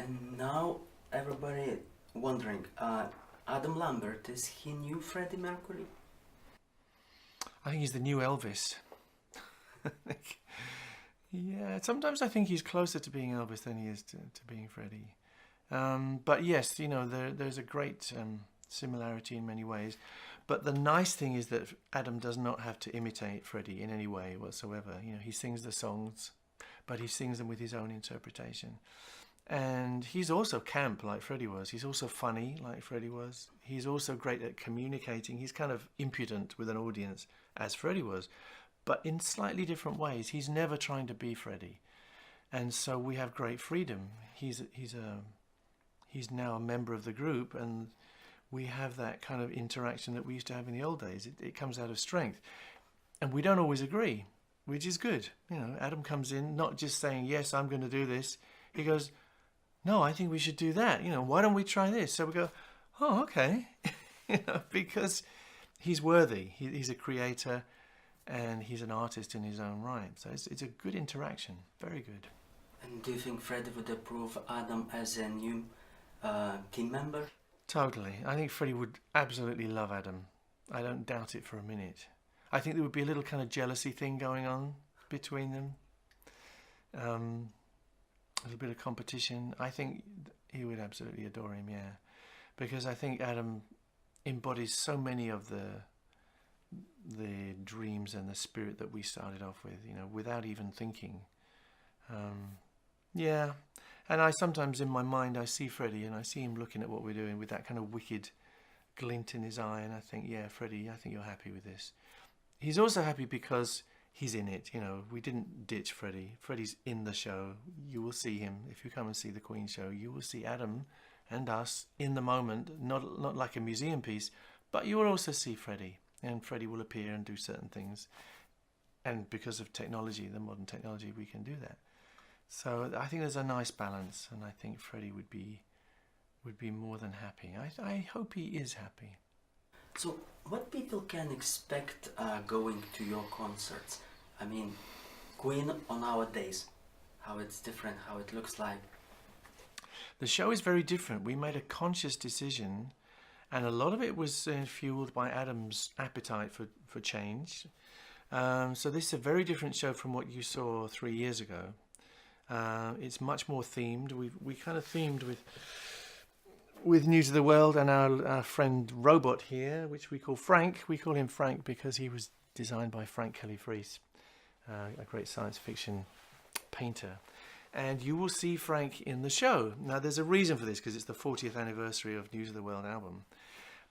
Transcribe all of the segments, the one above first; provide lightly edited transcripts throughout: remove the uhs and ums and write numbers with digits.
And now everybody wondering, Adam Lambert, is he new Freddie Mercury? I think he's the new Elvis. Yeah, sometimes I think he's closer to being Elvis than he is to being Freddie. But yes, you know, there's a great similarity in many ways. But the nice thing is that Adam does not have to imitate Freddie in any way whatsoever. You know, he sings the songs, but he sings them with his own interpretation. And he's also camp like Freddie was. He's also funny like Freddie was. He's also great at communicating. He's kind of impudent with an audience as Freddie was, but in slightly different ways. He's never trying to be Freddie. And so we have great freedom. He's now a member of the group, and we have that kind of interaction that we used to have in the old days. It comes out of strength. And we don't always agree, which is good. You know, Adam comes in not just saying, yes, I'm going to do this. He goes, no, I think we should do that. You know, why don't we try this? So we go, oh, okay. You know, because he's worthy. He's a creator and he's an artist in his own right. So it's a good interaction. Very good. And do you think Freddie would approve Adam as a new team member? Totally. I think Freddie would absolutely love Adam. I don't doubt it for a minute. I think there would be a little kind of jealousy thing going on between them. A little bit of competition. I think he would absolutely adore him, yeah. Because I think Adam embodies so many of the dreams and the spirit that we started off with, you know, without even thinking. Yeah. And I sometimes in my mind I see Freddie and I see him looking at what we're doing with that kind of wicked glint in his eye, and I think, yeah, Freddie, I think you're happy with this. He's also happy because he's in it, you know. We didn't ditch Freddie. Freddie's in the show. You will see him. If you come and see the Queen show, you will see Adam and us in the moment, not like a museum piece, but you will also see Freddie, and Freddie will appear and do certain things. And because of technology, the modern technology, we can do that. So I think there's a nice balance, and I think Freddie would be more than happy. I hope he is happy. So what people can expect going to your concerts? I mean, Queen on nowadays, how it's different, how it looks like. The show is very different. We made a conscious decision, and a lot of it was fueled by Adam's appetite for change. So this is a very different show from what you saw 3 years ago. It's much more themed. We kind of themed with News of the World and our friend Robot here, which we call Frank. We call him Frank because he was designed by Frank Kelly-Freas, a great science fiction painter. And you will see Frank in the show. Now there's a reason for this, because it's the 40th anniversary of News of the World album.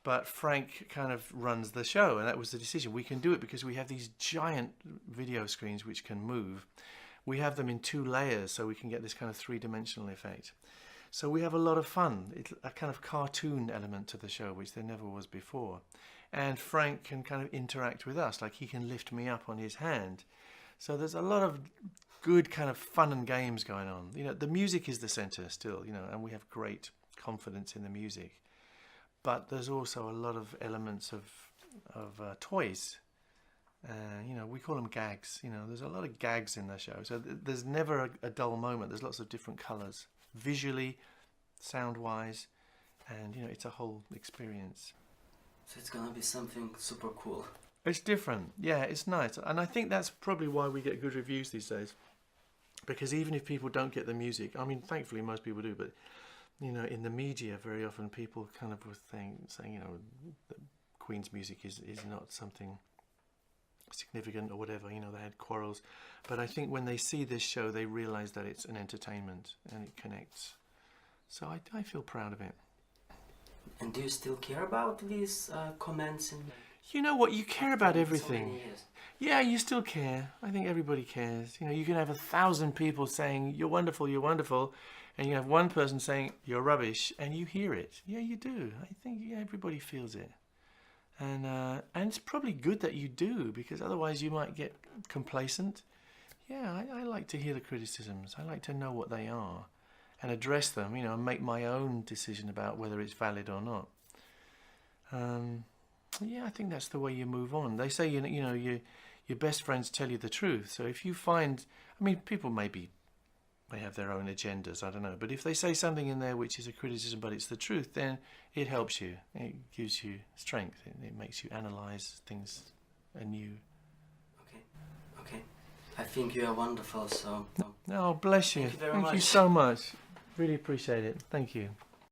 But Frank kind of runs the show, and that was the decision. We can do it because we have these giant video screens which can move. We have them in 2 layers, so we can get this kind of 3-dimensional effect. So we have a lot of fun. It's a kind of cartoon element to the show, which there never was before. And Frank can kind of interact with us, like he can lift me up on his hand. So there's a lot of good kind of fun and games going on. You know, the music is the center still, you know, and we have great confidence in the music. But there's also a lot of elements of toys. You know, we call them gags. You know, there's a lot of gags in the show. So there's never a dull moment. There's lots of different colors, visually, sound-wise, and, you know, it's a whole experience. So it's gonna be something super cool. It's different. Yeah, it's nice. And I think that's probably why we get good reviews these days. Because even if people don't get the music, I mean, thankfully most people do, but, you know, in the media, very often people kind of were saying, you know, that Queen's music is not something significant or whatever, you know, they had quarrels. But I think when they see this show, they realise that it's an entertainment and it connects. So I feel proud of it. And do you still care about these comments? You know what, you care about everything. So many years. Yeah, you still care. I think everybody cares. You know, you can have 1,000 people saying, you're wonderful, and you have one person saying, you're rubbish, and you hear it. Yeah, you do. I think everybody feels it. And it's probably good that you do, because otherwise you might get complacent. Yeah, I like to hear the criticisms. I like to know what they are and address them, you know, and make my own decision about whether it's valid or not. Yeah, I think that's the way you move on. They say, you know, your best friends tell you the truth. So if you find, I mean, people may be they have their own agendas, I don't know. But if they say something in there which is a criticism but it's the truth, then it helps you. It gives you strength. It makes you analyze things anew. Okay. I think you are wonderful, so... Oh, bless you. Thank you very Thank you much. so much. Really appreciate it. Thank you.